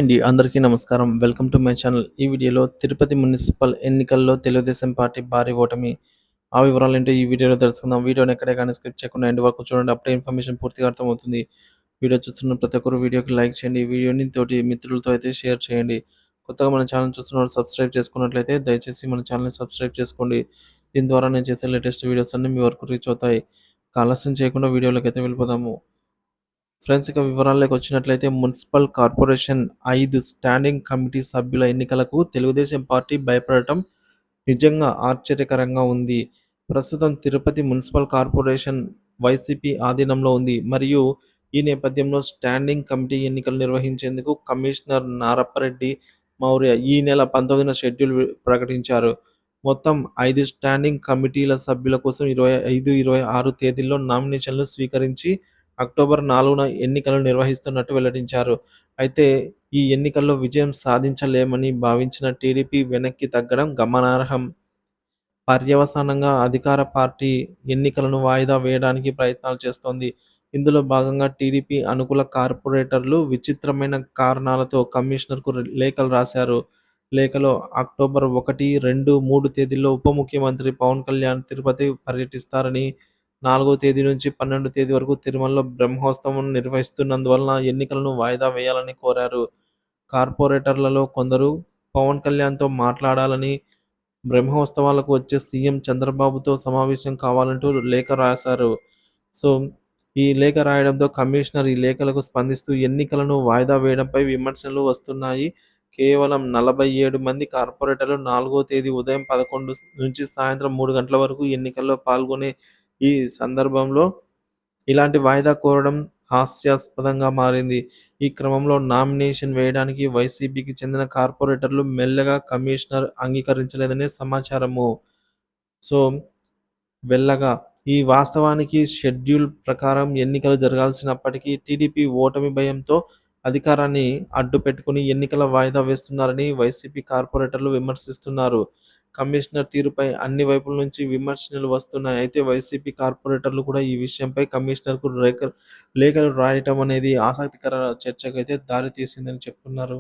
అందరికీ నమస్కారం. Welcome to my channel. ఈ వీడియోలో తిరుపతి మున్సిపల్ ఎన్నికల్లో తెలుగుదేశం పార్టీ భారీ ఓటమి. ఆ వివరాలేంటో ఈ వీడియోలో తెలుసుకుందాం. వీడియోని ఎక్కడే కానీ స్కిప్ చేయకుండా ఎండ్ వరకు చూడండి. అప్పుడే ఇన్ఫర్మేషన్ పూర్తిగా అర్థమవుతుంది. వీడియో చూస్తున్న ప్రతి ఒక్కరు వీడియోకి లైక్ చేయండి. ఈ వీడియోని తోటి మిత్రులతో అయితే షేర్ చేయండి. కొత్తగా మన ఛానల్ చూస్తున్నవారు సబ్స్క్రైబ్ చేసుకున్నట్లయితే దయచేసి మన ఛానల్ని సబ్స్క్రైబ్ చేసుకోండి. దీని ద్వారా నేను చేసే లేటెస్ట్ వీడియోస్ అన్నీ మీ వరకు రీచ్ అవుతాయి. ఇక ఆలస్యం చేయకుండా వీడియోలోకి అయితే వెళ్ళిపోదాము. ఫ్రెండ్స్, ఇక వివరాల్లోకి వచ్చినట్లయితే మున్సిపల్ కార్పొరేషన్ 5 స్టాండింగ్ కమిటీ సభ్యుల ఎన్నికలకు తెలుగుదేశం పార్టీ భయపడటం నిజంగా ఆశ్చర్యకరంగా ఉంది. ప్రస్తుతం తిరుపతి మున్సిపల్ కార్పొరేషన్ వైసీపీ ఆధీనంలో ఉంది మరియు ఈ నేపథ్యంలో స్టాండింగ్ కమిటీ ఎన్నికలు నిర్వహించేందుకు కమిషనర్ నారప్పరెడ్డి మౌర్య ఈ నెల 19న షెడ్యూల్ ప్రకటించారు. మొత్తం 5 స్టాండింగ్ కమిటీల సభ్యుల కోసం 25, 26 తేదీల్లో నామినేషన్లు స్వీకరించి అక్టోబర్ 4న ఎన్నికలు నిర్వహిస్తున్నట్టు వెల్లడించారు. అయితే ఈ ఎన్నికల్లో విజయం సాధించలేమని భావించిన టీడీపీ వెనక్కి తగ్గడం గమనార్హం. పర్యవసానంగా అధికార పార్టీ ఎన్నికలను వాయిదా వేయడానికి ప్రయత్నాలు చేస్తోంది. ఇందులో భాగంగా టీడీపీ అనుకూల కార్పొరేటర్లు విచిత్రమైన కారణాలతో కమిషనర్‌కు లేఖలు రాశారు. లేఖలో అక్టోబర్ 1, 2, 3 తేదీల్లో ఉప ముఖ్యమంత్రి పవన్ కళ్యాణ్ తిరుపతి పర్యటిస్తారని, 4వ తేదీ నుంచి 12 తేదీ వరకు తిరుమలలో బ్రహ్మోత్సవం నిర్వహిస్తున్నందువలన ఎన్నికలను వాయిదా వేయాలని కోరారు. కార్పొరేటర్లలో కొందరు పవన్ కళ్యాణ్‌తో మాట్లాడాలని, బ్రహ్మోత్సవాలకు వచ్చే సీఎం చంద్రబాబుతో సమావేశం కావాలంటూ లేఖ రాశారు. సో, ఈ లేఖ రాయడంతో కమిషనర్ ఈ లేఖలకు స్పందిస్తూ ఎన్నికలను వాయిదా వేయడంపై విమర్శలు వస్తున్నాయి. కేవలం 47 మంది కార్పొరేటర్లు 4వ తేదీ ఉదయం 11 నుంచి సాయంత్రం 3 గంటల వరకు ఎన్నికల్లో పాల్గొనే ఈ సందర్భంలో ఇలాంటి వాయిదా కోరడం హాస్యాస్పదంగా మారింది. ఈ క్రమంలో నామినేషన్ వేయడానికి వైసీపీకి చెందిన కార్పొరేటర్లు మెల్లగా కమిషనర్ అంగీకరించలేదనే సమాచారము. సో, వెళ్ళగా ఈ వాస్తవానికి షెడ్యూల్ ప్రకారం ఎన్నికలు జరగాల్సినప్పటికీ టీడీపీ ఓటమి భయంతో అధికారాన్ని అడ్డుపెట్టుకుని ఎన్నికల వాయిదా వేస్తున్నారని వైసీపీ కార్పొరేటర్లు విమర్శిస్తున్నారు. కమిషనర్ తీరుపై అన్ని వైపుల నుంచి విమర్శలు వస్తున్నాయి. అయితే వైసీపీ కార్పొరేటర్లు కూడా ఈ విషయంపై కమిషనర్‌కు లేఖలు రాయటం అనేది ఆసక్తికర చర్చకైతే దారి తీసిందని చెప్తున్నారు.